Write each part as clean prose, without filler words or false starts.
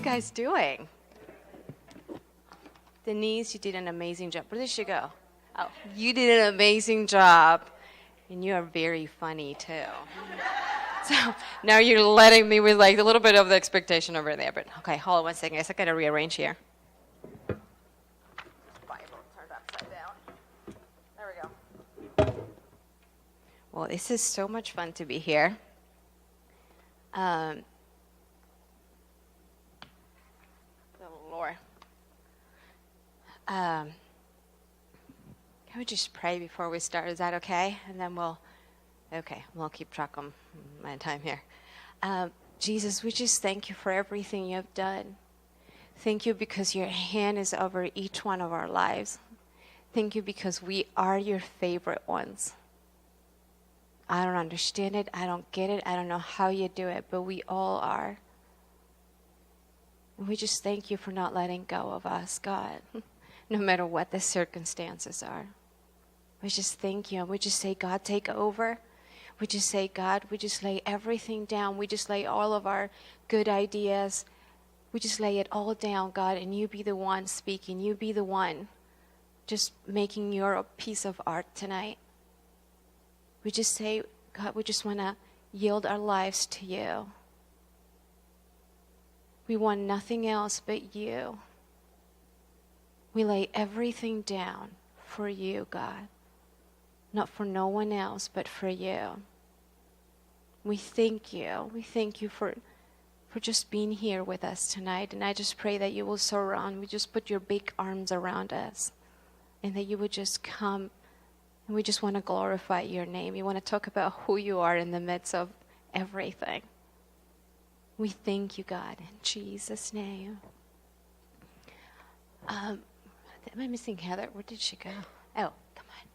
guys doing? Denise, you did an amazing job. Where did she go? Oh, you did an amazing job. And you are very funny, too. So now you're letting me with like a little bit of the expectation over there. But okay, hold on 1 second. I guess I got to rearrange here. Bible turned upside down. There we go. Well, this is so much fun to be here. Oh, Lord. Can we just pray before we start? Is that okay? And then we'll keep track of my time here. Jesus, we just thank you for everything you have done. Thank you because your hand is over each one of our lives. Thank you because we are your favorite ones. I don't understand it. I don't get it. I don't know how you do it, but we all are. And we just thank you for not letting go of us, God, no matter what the circumstances are. We just thank you, and we just say, God, take over. We just say, God, we just lay everything down. We just lay all of our good ideas. We just lay it all down, God, and you be the one speaking. You be the one just making your piece of art tonight. We just say, God, we just want to yield our lives to you. We want nothing else but you. We lay everything down for you, God. Not for no one else, but for you. We thank you. We thank you for just being here with us tonight. And I just pray that you will surround. We just put your big arms around us. And that you would just come. And we just want to glorify your name. We want to talk about who you are in the midst of everything. We thank you, God, in Jesus' name. Am I missing Heather? Where did she go? Oh, come on.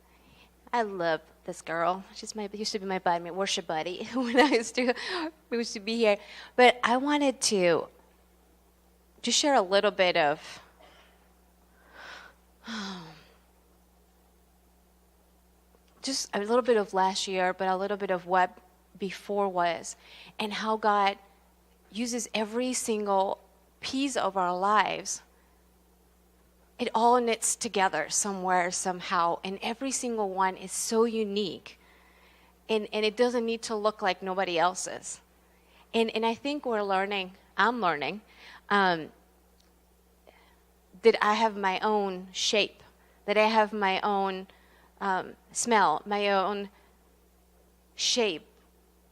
I love this girl. Used to be my worship buddy when we used to be here. But I wanted to just share a little bit of just a little bit of last year, but a little bit of what before was, and how God uses every single piece of our lives. It all knits together somewhere, somehow, and every single one is so unique. And it doesn't need to look like nobody else's. And I think I'm learning, that I have my own shape, that I have my own smell, my own shape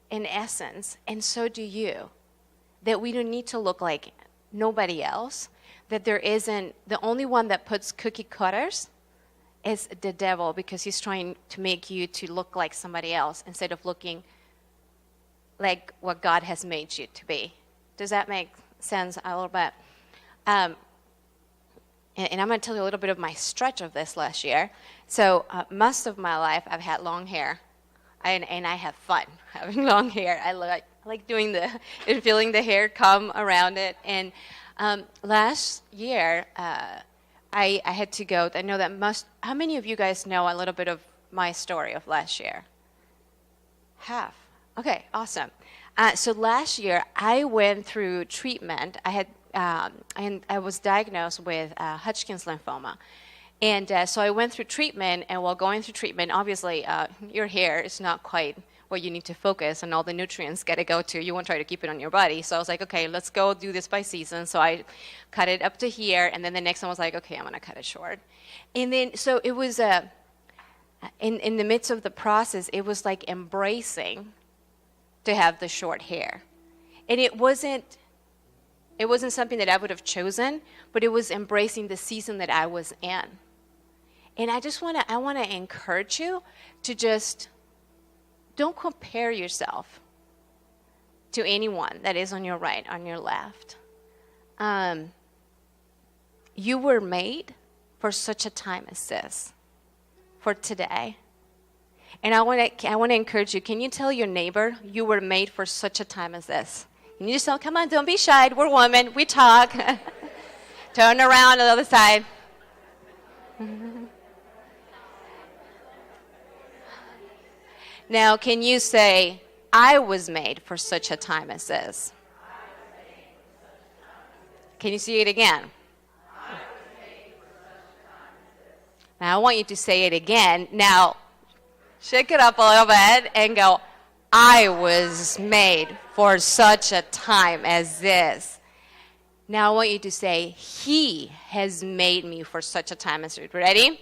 in essence, and so do you. That we don't need to look like nobody else, that there isn't, the only one that puts cookie cutters is the devil, because he's trying to make you to look like somebody else instead of looking like what God has made you to be. Does that make sense a little bit? And I'm going to tell you a little bit of my stretch of this last year. So most of my life I've had long hair, and I have fun having long hair. I like doing and feeling the hair come around it. And last year I had to go. I know that how many of you guys know a little bit of my story of last year? Half. Okay, awesome. So last year I went through treatment. And I was diagnosed with Hodgkin's lymphoma. And so I went through treatment, and while going through treatment, obviously your hair is not quite what you need to focus, and all the nutrients got to go to. You won't try to keep it on your body. So I was like, okay, let's go do this by season. So I cut it up to here, and then the next one was like, okay, I'm going to cut it short. And then, so it was, in the midst of the process, it was like embracing to have the short hair. And it wasn't something that I would have chosen, but it was embracing the season that I was in. And I want to encourage you to just don't compare yourself to anyone that is on your right, on your left. You were made for such a time as this, for today. And I want to encourage you. Can you tell your neighbor you were made for such a time as this? And you just tell, come on, don't be shy. We're women. We talk. Turn around to the other side. Now, can you say, I was made for such a time as this? Can you see it again? Now I want you to say it again. Now, shake it up a little bit and go, I was made for such a time as this. Now I want you to say, He has made me for such a time as this. Ready?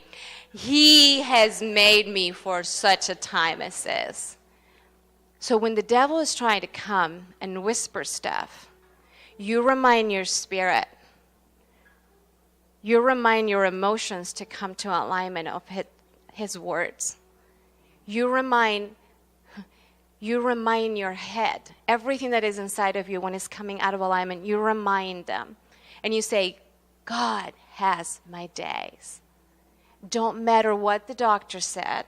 He has made me for such a time as this. So when the devil is trying to come and whisper stuff, you remind your spirit, you remind your emotions to come to alignment of his words. You remind your head, everything that is inside of you when it's coming out of alignment, you remind them. And you say, God has my days. Don't matter what the doctor said.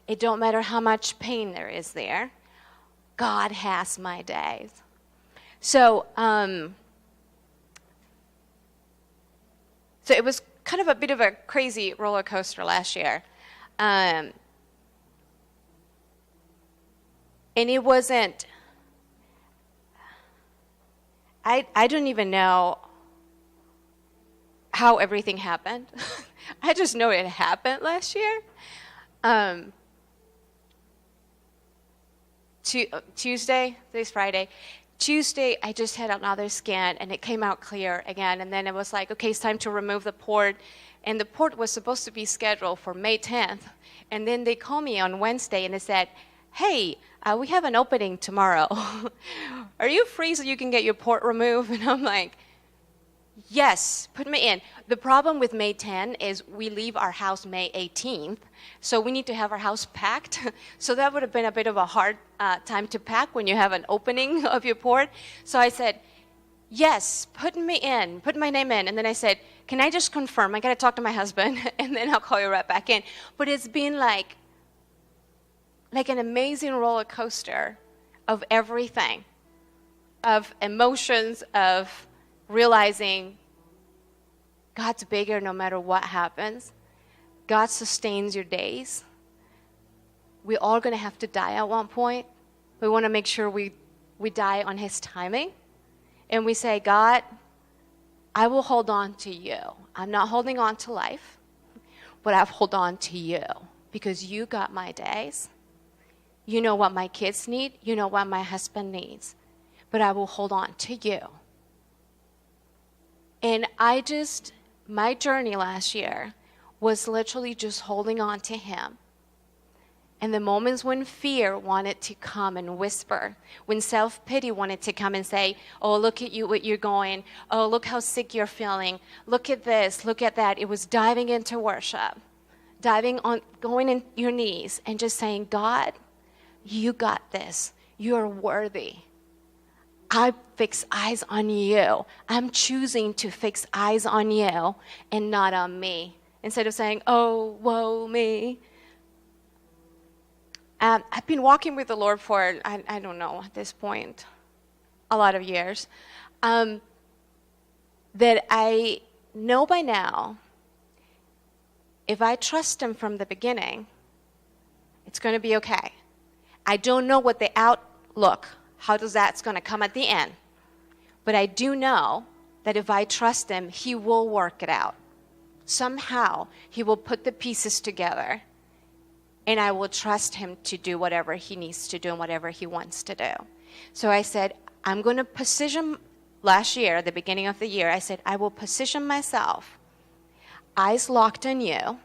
It don't matter how much pain there is there. God has my days. So it was kind of a bit of a crazy roller coaster last year. And it wasn't, I don't even know how everything happened. I just know it happened last year. Tuesday, today's Friday. Tuesday, I just had another scan, and it came out clear again. And then it was like, okay, it's time to remove the port. And the port was supposed to be scheduled for May 10th. And then they called me on Wednesday, and they said, hey, we have an opening tomorrow. Are you free so you can get your port removed? And I'm like, yes, put me in. The problem with May 10 is we leave our house May 18th, so we need to have our house packed. So that would have been a bit of a hard time to pack when you have an opening of your port. So I said, yes, put me in, put my name in. And then I said, can I just confirm? I got to talk to my husband, and then I'll call you right back in. But it's been like an amazing roller coaster of everything, of emotions, of realizing God's bigger no matter what happens. God sustains your days. We're all going to have to die at one point. We want to make sure we die on His timing. And we say, God, I will hold on to you. I'm not holding on to life, but I hold on to you because you got my days. You know what my kids need. You know what my husband needs. But I will hold on to you. And my journey last year was literally just holding on to Him. And the moments when fear wanted to come and whisper, when self-pity wanted to come and say, oh, look at you, what you're going. Oh, look how sick you're feeling. Look at this, look at that. It was diving into worship, going in your knees and just saying, God, you got this. You're worthy. I fix eyes on you. I'm choosing to fix eyes on you and not on me. Instead of saying, oh, woe me. I've been walking with the Lord for, I don't know, at this point, a lot of years. That I know by now, if I trust Him from the beginning, it's going to be okay. I don't know what the outlook, how that's going to come at the end. But I do know that if I trust Him, He will work it out. Somehow, He will put the pieces together, and I will trust Him to do whatever He needs to do and whatever He wants to do. So I said, I'm going to position, last year, at the beginning of the year, I said, I will position myself, eyes locked on you,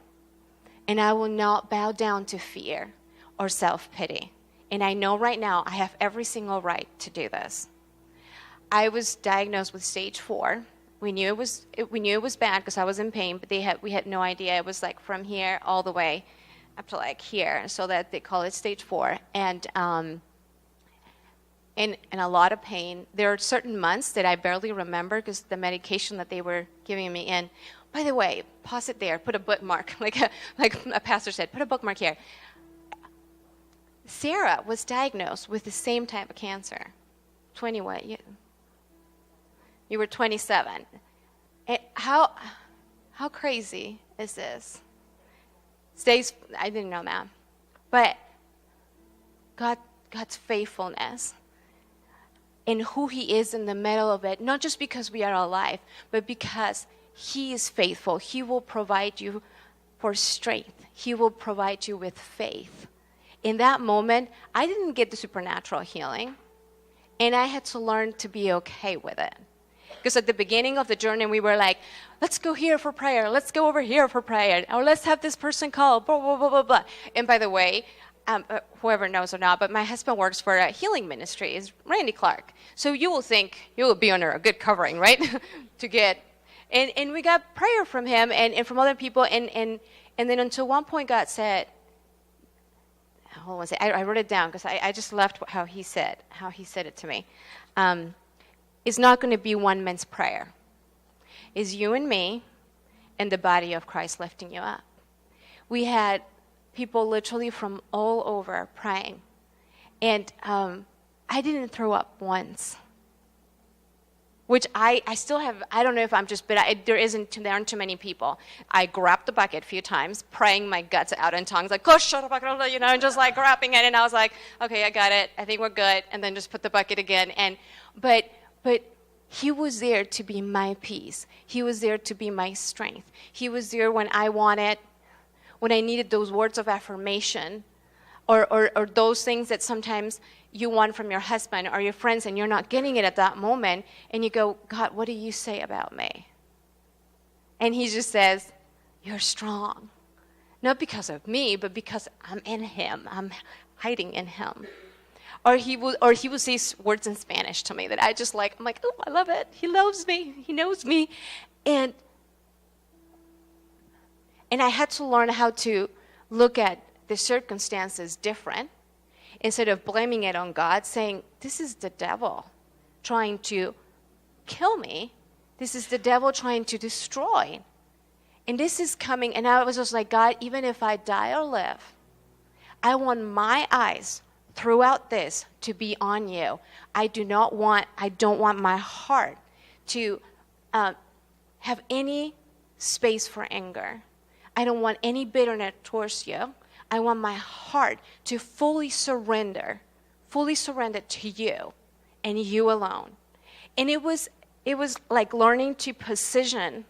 and I will not bow down to fear or self-pity. And I know right now I have every single right to do this. I was diagnosed with stage 4. We knew it was bad because I was in pain, but we had no idea. It was like from here all the way up to like here, so that they call it stage 4. And a lot of pain. There are certain months that I barely remember because the medication that they were giving me in. By the way, pause it there. Put a bookmark, like a pastor said. Put a bookmark here. Sarah was diagnosed with the same type of cancer. 20 what? You were 27. How crazy is this? I didn't know that. But God's faithfulness. and who he is in the middle of it, not just because we are alive, but because he is faithful. He will provide you for strength. He will provide you with faith. In that moment, I didn't get the supernatural healing, and I had to learn to be okay with it. Because at the beginning of the journey, we were like, let's go here for prayer. Let's go over here for prayer. Or let's have this person call, blah, blah, blah, blah, blah. And by the way, whoever knows or not, but my husband works for a healing ministry. It's Randy Clark. So you will think you will be under a good covering, right? to get. And we got prayer from him and from other people. And then until one point God said, hold on a second. I wrote it down because I just left how he said it to me. It's not going to be one man's prayer. It's you and me and the body of Christ lifting you up. We had people literally from all over praying. And I didn't throw up once. Which I still have, I don't know if I'm just, but there aren't too many people. I grabbed the bucket a few times, praying my guts out in tongues, like, and just like grabbing it. And I was like, okay, I got it. I think we're good. And then just put the bucket again. But he was there to be my peace. He was there to be my strength. He was there when I needed those words of affirmation or those things that sometimes you want from your husband or your friends and you're not getting it at that moment. And you go, God, what do you say about me? And he just says, you're strong. Not because of me, but because I'm in him. I'm hiding in him. Or he would say words in Spanish to me that I'm like, oh, I love it. He loves me. He knows me. And I had to learn how to look at the circumstances different instead of blaming it on God, saying, this is the devil trying to kill me. This is the devil trying to destroy. And this is coming. And I was just like, God, even if I die or live, I want my eyes throughout this to be on you. I don't want my heart to have any space for anger. I don't want any bitterness towards you. I want my heart to fully surrender to you and you alone. And it was like learning to position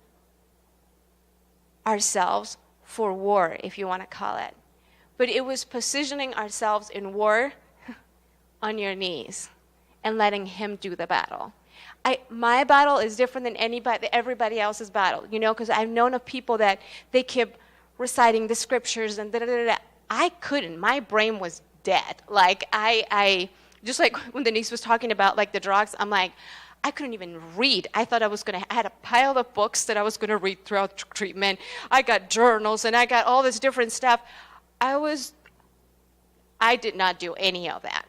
ourselves for war, if you want to call it. But it was positioning ourselves in war on your knees and letting him do the battle. My battle is different than everybody else's battle, because I've known of people that they kept reciting the scriptures and da-da-da-da. I couldn't. My brain was dead. Like, I just like when Denise was talking about, like, the drugs, I'm like, I couldn't even read. I thought I had a pile of books that I was going to read throughout treatment. I got journals, and I got all this different stuff. I did not do any of that.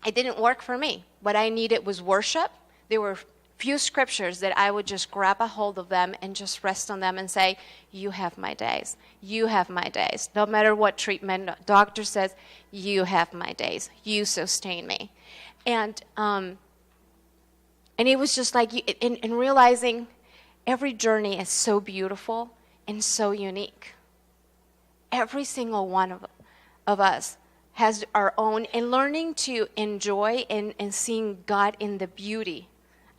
It didn't work for me. What I needed was worship. There were few scriptures that I would just grab a hold of them and just rest on them and say, you have my days. You have my days. No matter what treatment doctor says, you have my days. You sustain me. And it was just like, in realizing every journey is so beautiful and so unique. Every single one of us has our own, and learning to enjoy and seeing God in the beauty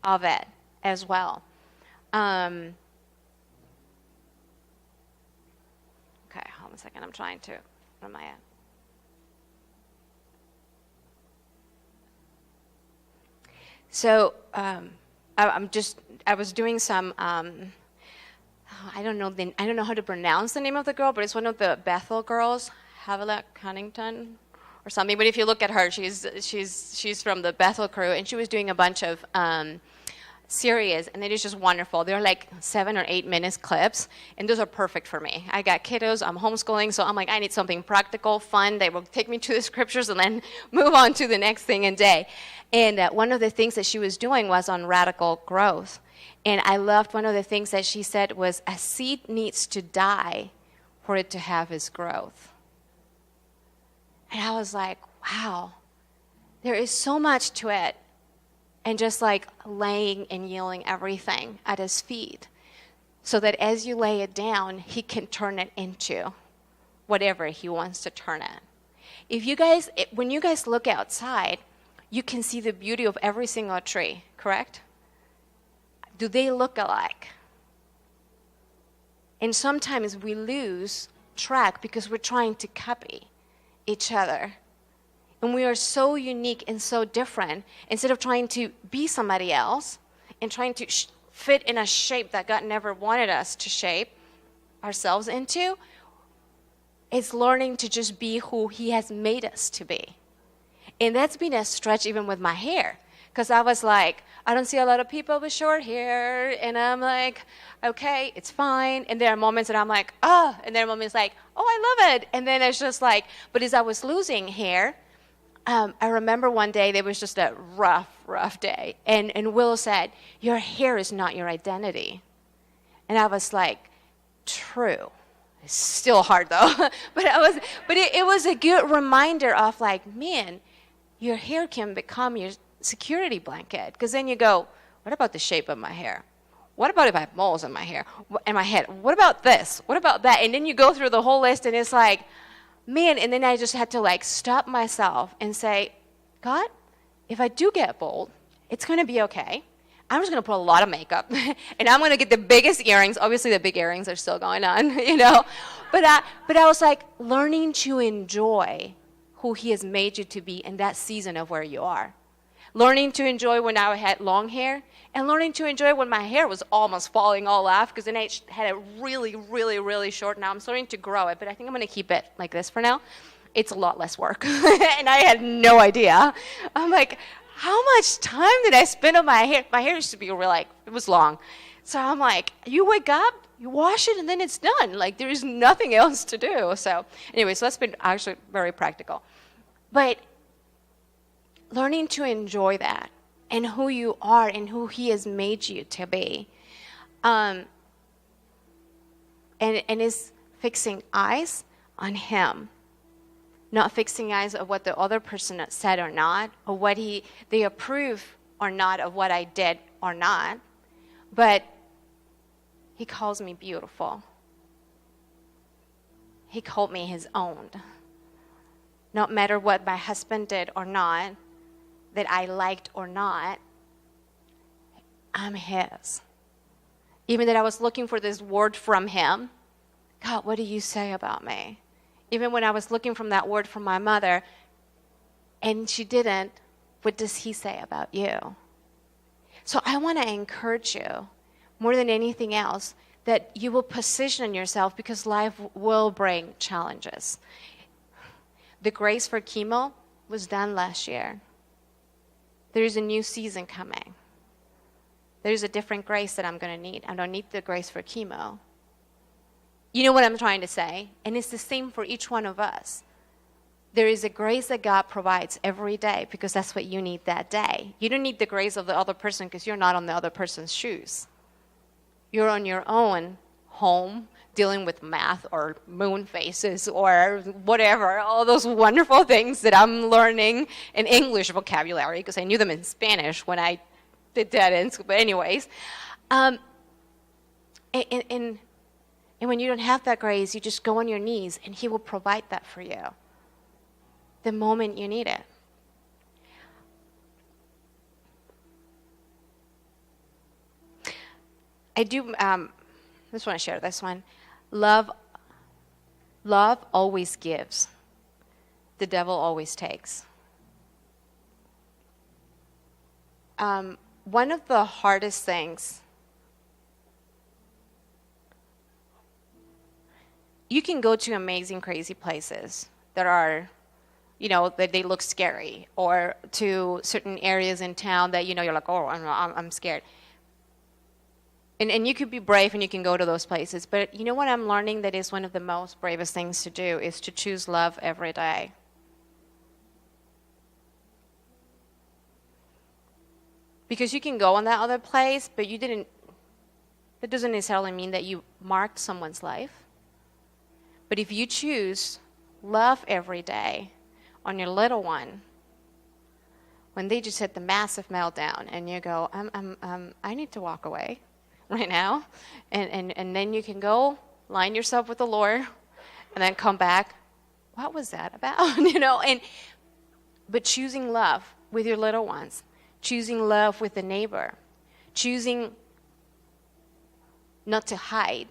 of it as well. Okay, hold on a second. I'm trying to. Where am I at? So I was doing some. I don't know how to pronounce the name of the girl, but it's one of the Bethel girls, Havilah Cunnington or something. But if you look at her, she's from the Bethel crew, and she was doing a bunch of series, and it is just wonderful. They're like 7 or 8 minutes clips, and those are perfect for me. I got kiddos, I'm homeschooling, so I'm like, I need something practical, fun, that will take me to the scriptures and then move on to the next thing in day. And one of the things that she was doing was on radical growth. And I loved one of the things that she said was, a seed needs to die for it to have its growth. And I was like, wow, there is so much to it. And just like laying and yielding everything at his feet, so that as you lay it down, he can turn it into whatever he wants to turn it. When you guys look outside, you can see the beauty of every single tree, correct? Do they look alike? And sometimes we lose track because we're trying to copy each other. And we are so unique and so different. Instead of trying to be somebody else and trying to fit in a shape that God never wanted us to shape ourselves into, it's learning to just be who He has made us to be. And that's been a stretch even with my hair. Because I was like, I don't see a lot of people with short hair. And I'm like, okay, it's fine. And there are moments that I'm like, oh. And there are moments like, oh, I love it. And then it's just like, but as I was losing hair, I remember one day there was just a rough day. And Will said, your hair is not your identity. And I was like, true. It's still hard though. but it was a good reminder of like, man, your hair can become your security blanket. Because then you go, what about the shape of my hair? What about if I have moles in my hair, in my head? What about this? What about that? And then you go through the whole list, and it's like, man. And then I just had to like stop myself and say, God, if I do get bald, it's going to be okay. I'm just going to put a lot of makeup, and I'm going to get the biggest earrings. Obviously, the big earrings are still going on, you know. But I was like learning to enjoy who He has made you to be in that season of where you are. Learning to enjoy when I had long hair, and learning to enjoy when my hair was almost falling all off, because then I had it really, really, really short. Now I'm starting to grow it, but I think I'm going to keep it like this for now. It's a lot less work, and I had no idea. I'm like, how much time did I spend on my hair? My hair used to be it was long. So I'm like, you wake up, you wash it, and then it's done. Like, there is nothing else to do. So anyway, so that's been actually very practical. But learning to enjoy that and who you are and who He has made you to be. And is fixing eyes on Him. Not fixing eyes of what the other person said or not, or what they approve or not of what I did or not. But He calls me beautiful. He called me His own. No matter what my husband did or not, that I liked or not, I'm His. Even that I was looking for this word from Him, God, what do you say about me? Even when I was looking for that word from my mother, and she didn't, what does He say about you? So I want to encourage you, more than anything else, that you will position yourself, because life will bring challenges. The grace for chemo was done last year. There is a new season coming. There's a different grace that I'm going to need. I don't need the grace for chemo. You know what I'm trying to say? And it's the same for each one of us. There is a grace that God provides every day, because that's what you need that day. You don't need the grace of the other person because you're not on the other person's shoes. You're on your own home dealing with math or moon phases or whatever, all those wonderful things that I'm learning in English vocabulary, because I knew them in Spanish when I did that in school. But anyways, and when you don't have that grace, you just go on your knees, and He will provide that for you the moment you need it. I just want to share this one. Love always gives. The devil always takes. One of the hardest things, you can go to amazing, crazy places that are, that they look scary, or to certain areas in town that, you're like, oh, I'm scared. And you could be brave and you can go to those places. But you know what I'm learning that is one of the most bravest things to do is to choose love every day. Because you can go on that other place, but that doesn't necessarily mean that you marked someone's life. But if you choose love every day on your little one, when they just hit the massive meltdown and you go, I need to walk away right now, and then you can go line yourself with the Lord and then come back, what was that about? But choosing love with your little ones, choosing love with the neighbor, choosing not to hide,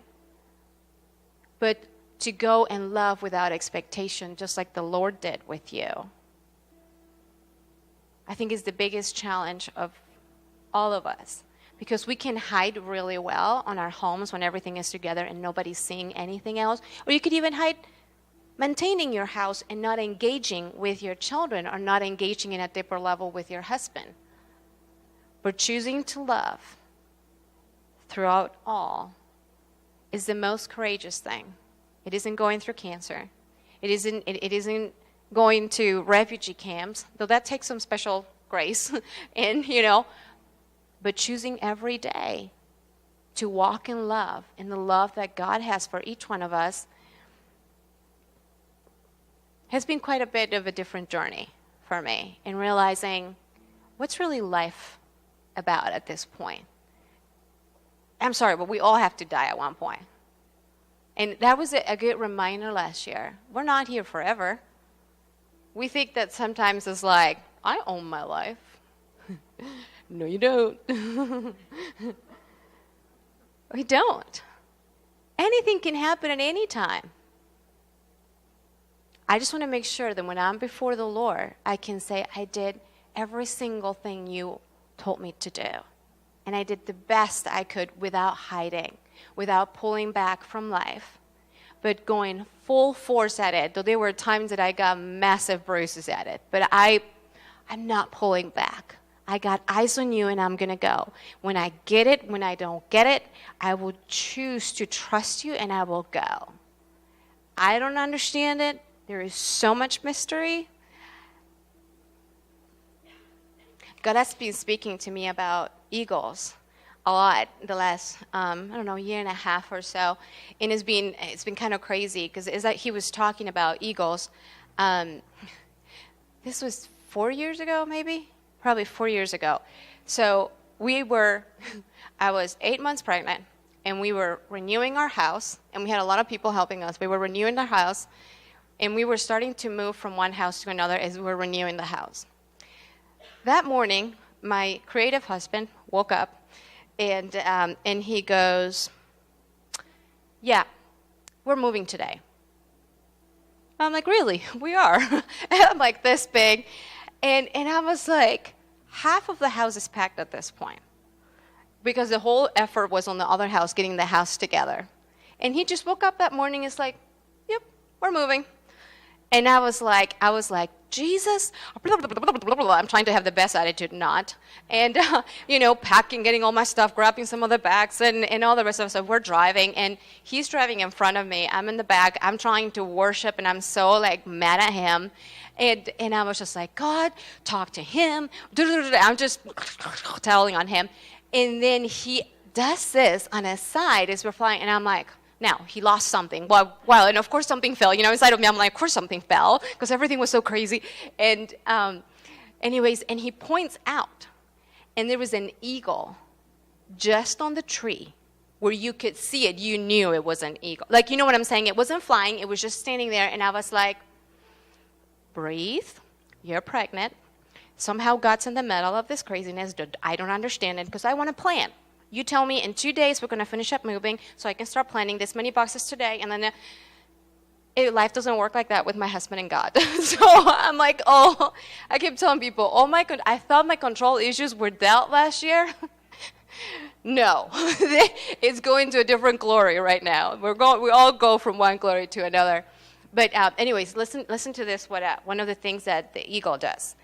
but to go and love without expectation, just like the Lord did with you. I think is the biggest challenge of all of us, because we can hide really well on our homes when everything is together and nobody's seeing anything else. Or you could even hide maintaining your house and not engaging with your children, or not engaging in a deeper level with your husband. But choosing to love throughout all is the most courageous thing. It isn't going through cancer. It isn't going to refugee camps, though that takes some special grace. And, but choosing every day to walk in love, in the love that God has for each one of us, has been quite a bit of a different journey for me in realizing what's really life about at this point. I'm sorry, but we all have to die at one point. And that was a good reminder last year. We're not here forever. We think that sometimes it's like, I own my life. No, you don't. We don't. Anything can happen at any time. I just want to make sure that when I'm before the Lord, I can say, I did every single thing you told me to do. And I did the best I could without hiding, without pulling back from life, but going full force at it. Though there were times that I got massive bruises at it, but I'm not pulling back. I got eyes on you, and I'm going to go. When I get it, when I don't get it, I will choose to trust you, and I will go. I don't understand it. There is so much mystery. God has been speaking to me about eagles a lot the last, year and a half or so. And it's been kind of crazy, because it's like he was talking about eagles. This was 4 years ago, maybe? Probably 4 years ago. So I was 8 months pregnant, and we were renewing our house, and we had a lot of people helping us. We were renewing our house, and we were starting to move from one house to another as we were renewing the house. That morning, my creative husband woke up, and he goes, yeah, we're moving today. I'm like, really? We are? And I'm like this big. And I was like, half of the house is packed at this point, because the whole effort was on the other house, getting the house together. And he just woke up that morning, it's like, yep, we're moving. And I was like, Jesus, I'm trying to have the best attitude, not. And, packing, getting all my stuff, grabbing some of the bags, and all the rest of us. So we're driving, and he's driving in front of me. I'm in the back. I'm trying to worship, and I'm so, mad at him. And I was just like, God, talk to him. I'm just telling on him. And then he does this on his side as we're flying, and I'm like, now, he lost something. Well, and of course something fell. Inside of me, I'm like, of course something fell, because everything was so crazy. And anyways, and he points out, and there was an eagle just on the tree where you could see it. You knew it was an eagle. You know what I'm saying? It wasn't flying. It was just standing there, and I was like, breathe. You're pregnant. Somehow God's in the middle of this craziness. I don't understand it, because I want to plan. You tell me in 2 days we're going to finish up moving so I can start planning this many boxes today. And then life doesn't work like that with my husband and God. So I'm like, I keep telling people, I thought my control issues were dealt last year. No, it's going to a different glory right now. We all go from one glory to another. But anyways, listen to this, one of the things that the eagle does.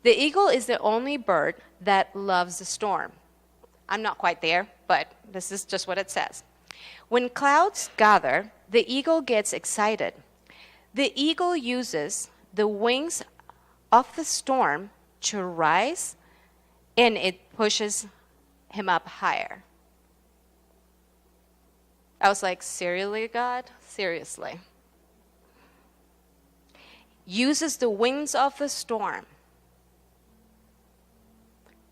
The eagle is the only bird that loves the storm. I'm not quite there, but this is just what it says. When clouds gather, the eagle gets excited. The eagle uses the wings of the storm to rise, and it pushes him up higher. I was like, seriously, God? Seriously. Uses the wings of the storm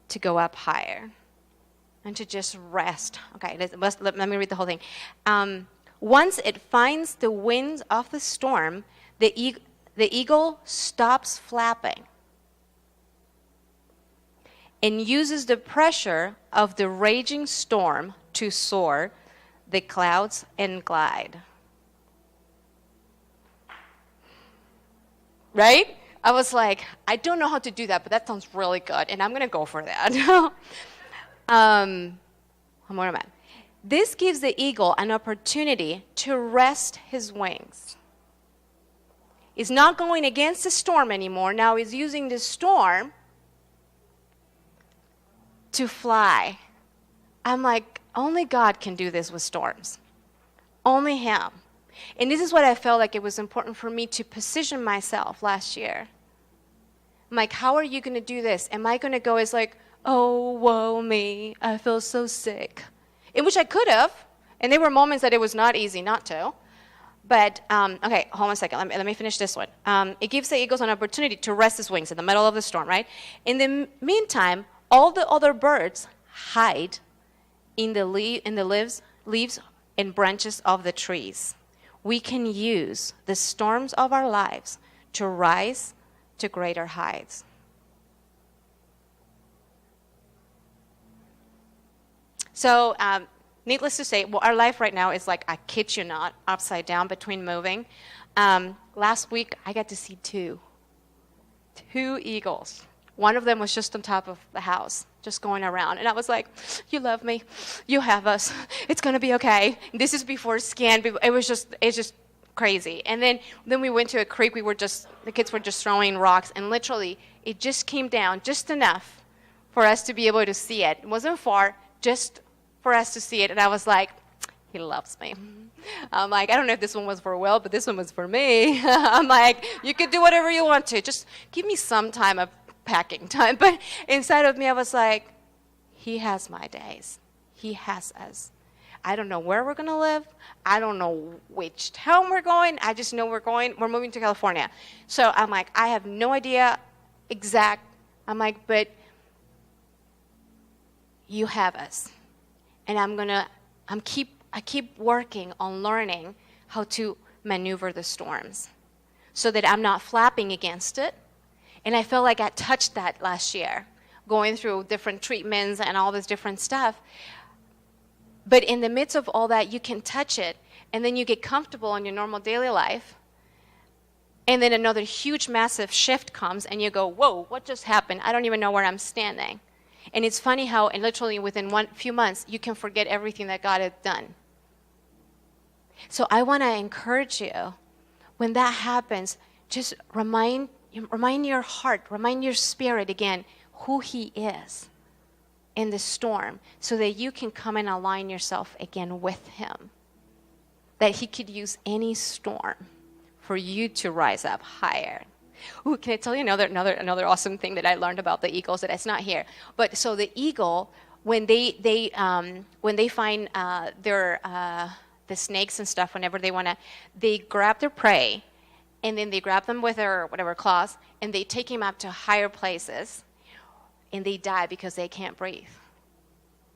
to go up higher. And to just rest. Okay, let me read the whole thing. Once it finds the winds of the storm, the eagle stops flapping. and uses the pressure of the raging storm to soar the clouds and glide. Right? I was like, I don't know how to do that, but that sounds really good, and I'm going to go for that. What am I? This gives the eagle an opportunity to rest his wings. He's not going against the storm anymore. Now he's using the storm to fly. I'm like, only God can do this with storms. Only Him. And this is what I felt like it was important for me to position myself last year. I'm like, how are you going to do this? Am I going to go as like, oh, woe me, I feel so sick. In which I could have. And there were moments that it was not easy not to. But, okay, hold on a second. Let me finish this one. It gives the eagles an opportunity to rest his wings in the middle of the storm, right? In the meantime, all the other birds hide in the leaves and branches of the trees. We can use the storms of our lives to rise to greater heights. So, needless to say, well, our life right now is like, I kid you not, upside down between moving. Last week, I got to see two eagles. One of them was just on top of the house, just going around. And I was like, you love me. You have us. It's going to be okay. This is before scan. It's just crazy. And then we went to a creek. The kids were just throwing rocks. And literally, it just came down just enough for us to be able to see it. It wasn't far, just for us to see it. And I was like, He loves me. I'm like, I don't know if this one was for Will, but this one was for me. I'm like, you could do whatever you want to. Just give me some time of packing time. But inside of me, I was like, He has my days. He has us. I don't know where we're going to live. I don't know which town we're going. I just know we're moving to California. So I'm like, I have no idea exact. I'm like, but you have us. And I keep working on learning how to maneuver the storms so that I'm not flapping against it. And I felt like I touched that last year, going through different treatments and all this different stuff. But in the midst of all that, you can touch it, and then you get comfortable in your normal daily life. And then another huge, massive shift comes, and you go, whoa, what just happened? I don't even know where I'm standing. And it's funny how, and literally within few months, you can forget everything that God had done. So I want to encourage you, when that happens, just remind your heart, remind your spirit again who He is in the storm, so that you can come and align yourself again with Him. That He could use any storm for you to rise up higher. Ooh, can I tell you another awesome thing that I learned about the eagles that it's not here? But so the eagle, when they find the snakes and stuff, whenever they grab their prey, and then they grab them with their whatever claws, and they take him up to higher places, and they die because they can't breathe.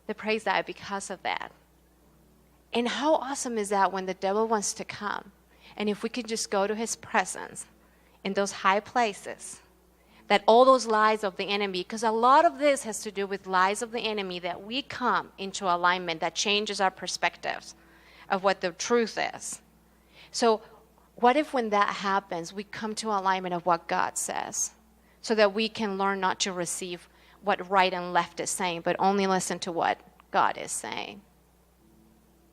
The prey die because of that. And how awesome is that when the devil wants to come, and if we could just go to his presence in those high places, that all those lies of the enemy, because a lot of this has to do with lies of the enemy, that we come into alignment that changes our perspectives of what the truth is. So what if when that happens, we come to alignment of what God says, so that we can learn not to receive what right and left is saying, but only listen to what God is saying?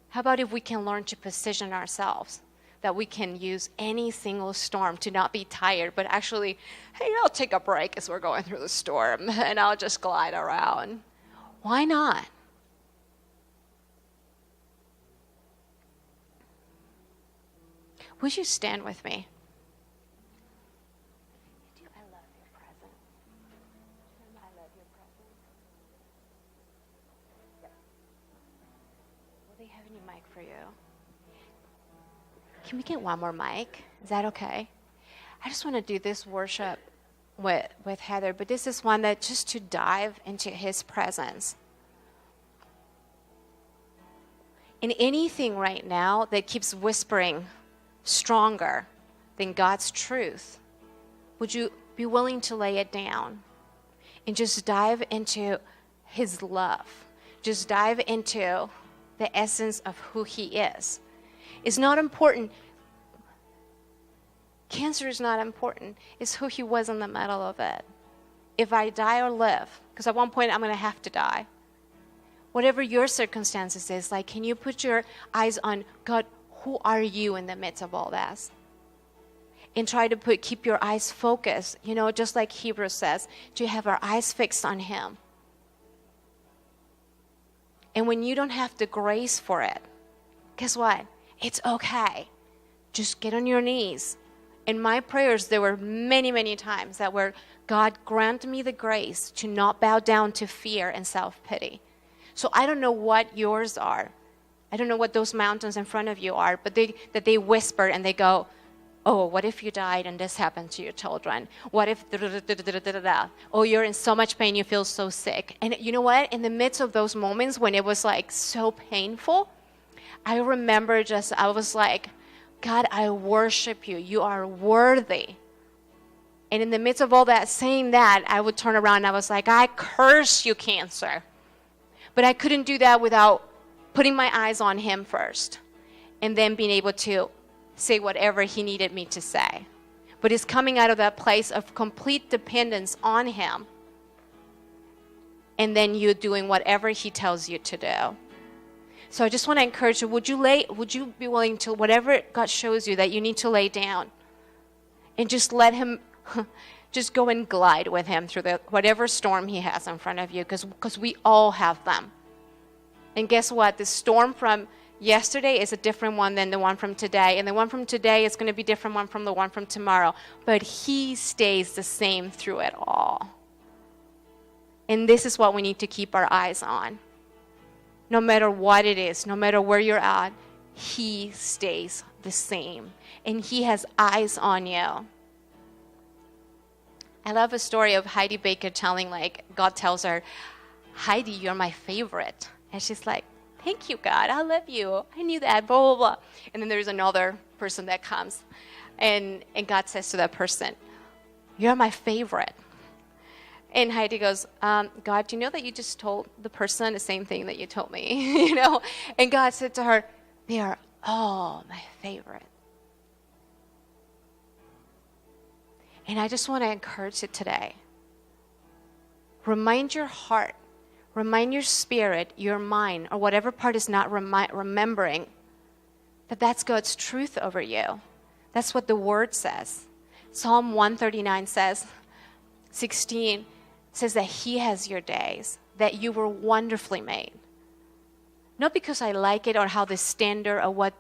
How about if we can learn to position ourselves, that we can use any single storm to not be tired, but actually, hey, I'll take a break as we're going through the storm, and I'll just glide around. Why not? Would you stand with me? I love your presence. I love your presence. Will they have any mic for you? Can we get one more mic? Is that okay? I just want to do this worship with Heather, but this is one that just to dive into His presence. In anything right now that keeps whispering stronger than God's truth, would you be willing to lay it down? and just dive into his love. Just dive into the essence of who he is. It's not important. Cancer is not important. It's who he was in the middle of it. If I die or live, because at one point I'm going to have to die. Whatever your circumstances is, like, can you put your eyes on God, who are you in the midst of all this? And try to keep your eyes focused, just like Hebrews says, to have our eyes fixed on him. And when you don't have the grace for it, guess what? It's okay. Just get on your knees. In my prayers, there were many, many times that were, God, grant me the grace to not bow down to fear and self-pity. So I don't know what yours are. I don't know what those mountains in front of you are, but they whisper and they go, oh, what if you died and this happened to your children? What if oh, you're in so much pain, you feel so sick. And you know what? In the midst of those moments when it was like so painful, I remember I was like, God, I worship you. You are worthy. And in the midst of all that, saying that, I would turn around and I was like, I curse you, cancer. But I couldn't do that without putting my eyes on him first and then being able to say whatever he needed me to say. But it's coming out of that place of complete dependence on him and then you doing whatever he tells you to do. So I just want to encourage you, would you be willing to, whatever God shows you that you need to lay down, and just let him, just go and glide with him through whatever storm he has in front of you, because we all have them. And guess what? The storm from yesterday is a different one than the one from today, and the one from today is going to be different one from the one from tomorrow. But he stays the same through it all. And this is what we need to keep our eyes on. No matter what it is, no matter where you're at, he stays the same. And he has eyes on you. I love a story of Heidi Baker telling, God tells her, Heidi, you're my favorite. And she's like, thank you, God. I love you. I knew that, blah, blah, blah. And then there's another person that comes. And God says to that person, you're my favorite. And Heidi goes, God, do you know that you just told the person the same thing that you told me? And God said to her, they are all my favorite. And I just want to encourage you today. Remind your heart, remind your spirit, your mind, or whatever part is not remembering, that that's God's truth over you. That's what the Word says. Psalm 139 says, 16, says that he has your days, that you were wonderfully made. Not because I like it or how the standard or what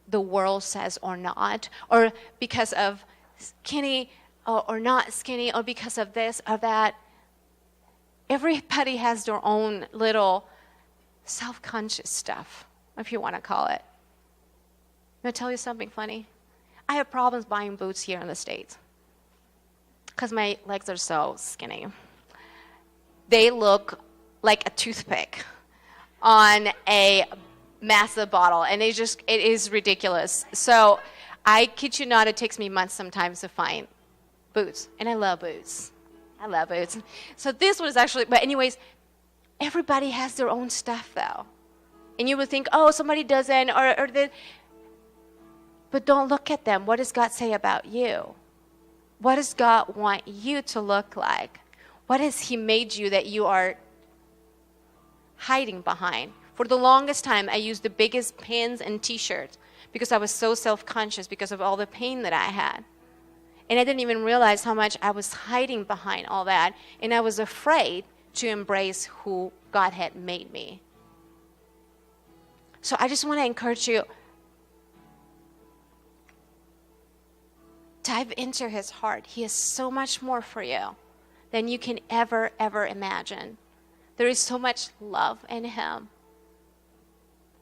the world says or not, or because of skinny or not skinny, or because of this or that. Everybody has their own little self-conscious stuff, if you want to call it. I'm going to tell you something funny. I have problems buying boots here in the States because my legs are so skinny. They look like a toothpick on a massive bottle, and it is ridiculous. So I kid you not, it takes me months sometimes to find boots, and I love boots. I love boots. So this was actually, but anyways, everybody has their own stuff though. And you would think, oh, somebody doesn't, or this. But don't look at them. What does God say about you? What does God want you to look like? What has he made you that you are hiding behind? For the longest time, I used the biggest pins and T-shirts because I was so self-conscious because of all the pain that I had. And I didn't even realize how much I was hiding behind all that. And I was afraid to embrace who God had made me. So I just want to encourage you, dive into his heart. He has so much more for you than you can ever imagine. There is so much love in him.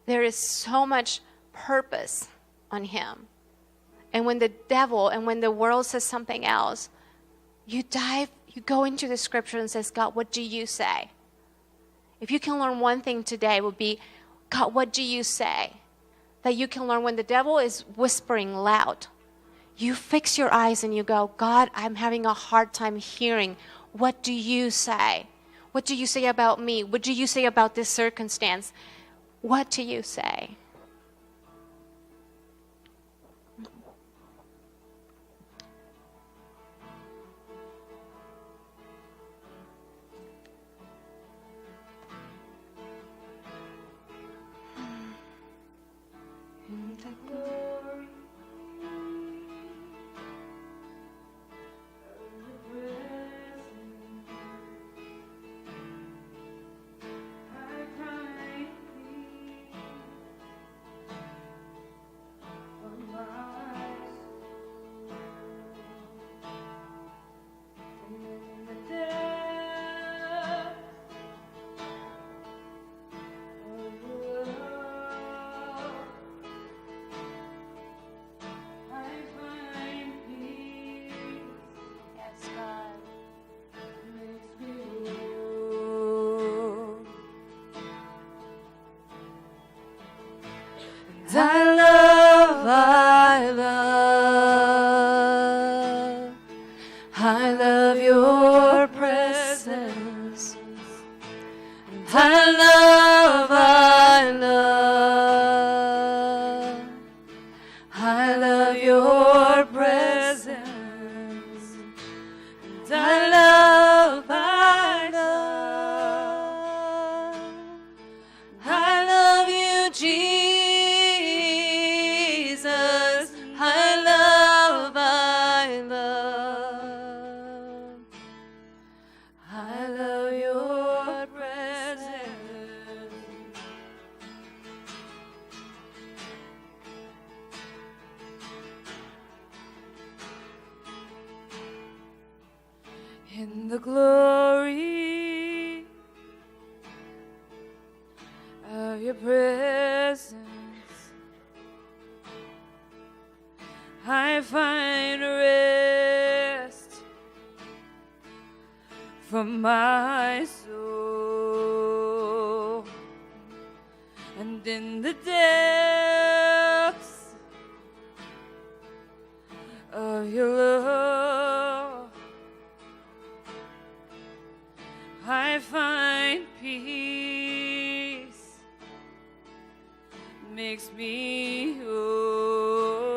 There is so much purpose on him. And when the devil and when the world says something else, you go into the scripture and says, God, what do you say? If you can learn one thing today, it would be, God, what do you say? That you can learn when the devil is whispering loud. You fix your eyes and you go, God, I'm having a hard time hearing what do you say? What do you say about me? What do you say about this circumstance? What do you say? I love your presence. I love your presence. I love you, Jesus. I love your presence. In the glory of your presence, I find rest for my soul, and in the depths of your love, I find peace, makes me whole.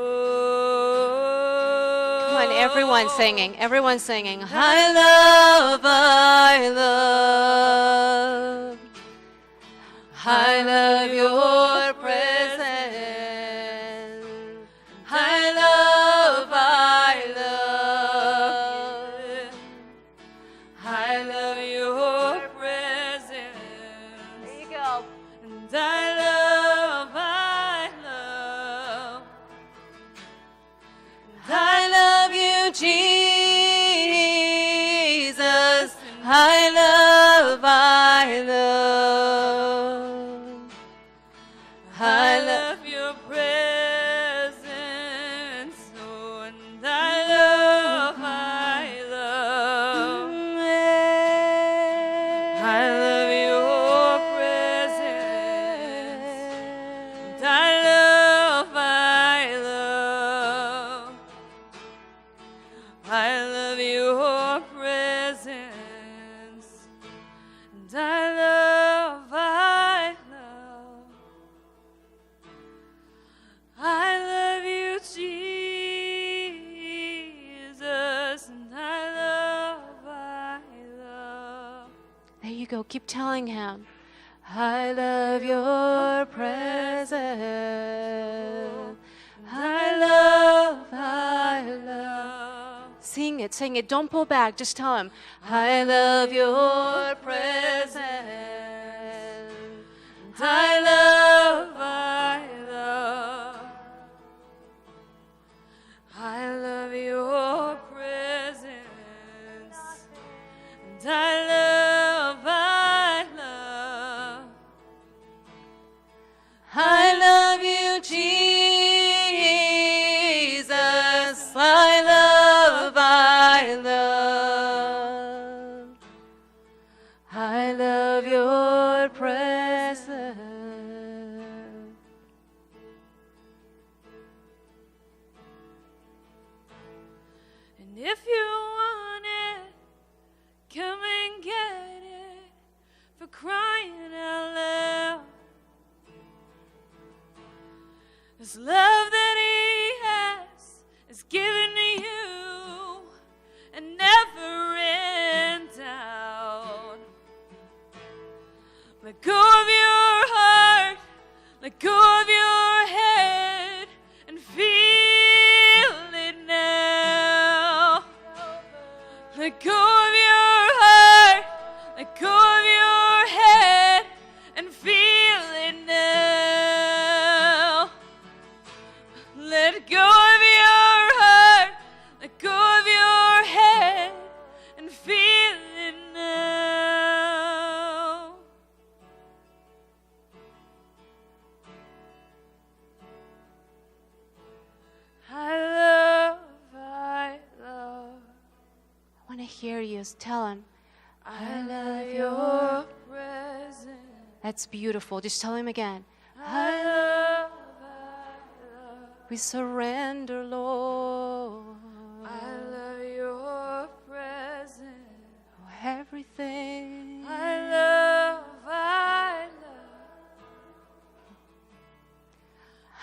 Come on, everyone singing. Everyone singing. I love your presence. I love your presence. There you go. And I love you, Jesus. I love your presence. Oh, and I love your presence. And I love your presence. And I love you, Jesus. And I love. There you go. Keep telling him. I love your presence. I love. Sing it, sing it. Don't pull back. Just tell him. I love your presence. I love. I love your presence. And I love you, Jesus. I love your presence. And if you want it, This love that He has is given to you and never ran down. Let go of your heart, let go of your head, and feel it now. Let go of your heart, let go of your head, and feel it now. Let go of your heart, let go of your head, and feel it now. I love. I want to hear you. Tell him. I love your presence. That's beautiful. Just tell him again. I love. We surrender, Lord. I love your presence. Oh, everything. I love.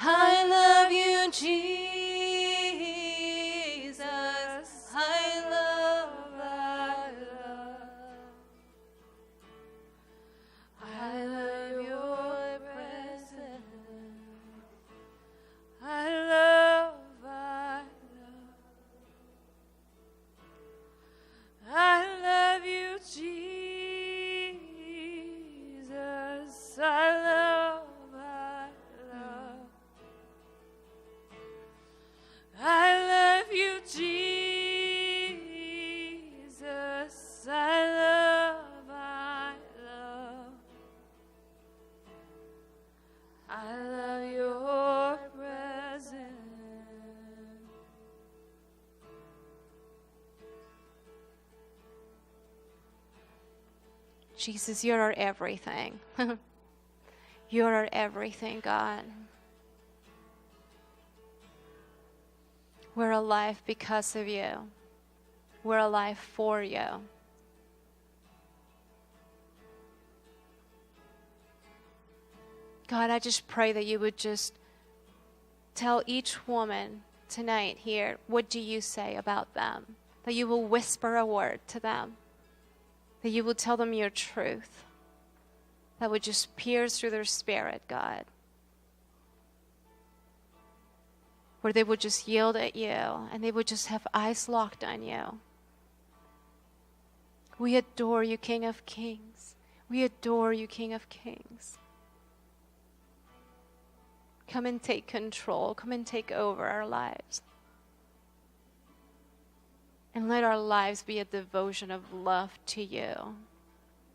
I love you, Jesus. I love. I love your presence. I love. I love you, Jesus. I love. I love you, Jesus. I love. I love your presence. Jesus, you're our everything. You're our everything, God. We're alive because of you. We're alive for you. God, I just pray that you would just tell each woman tonight here, what do you say about them? That you will whisper a word to them. That you will tell them your truth. That would just pierce through their spirit, God. Where they would just yield at you and they would just have eyes locked on you. We adore you, King of Kings. We adore you, King of Kings. Come and take control. Come and take over our lives. And let our lives be a devotion of love to you.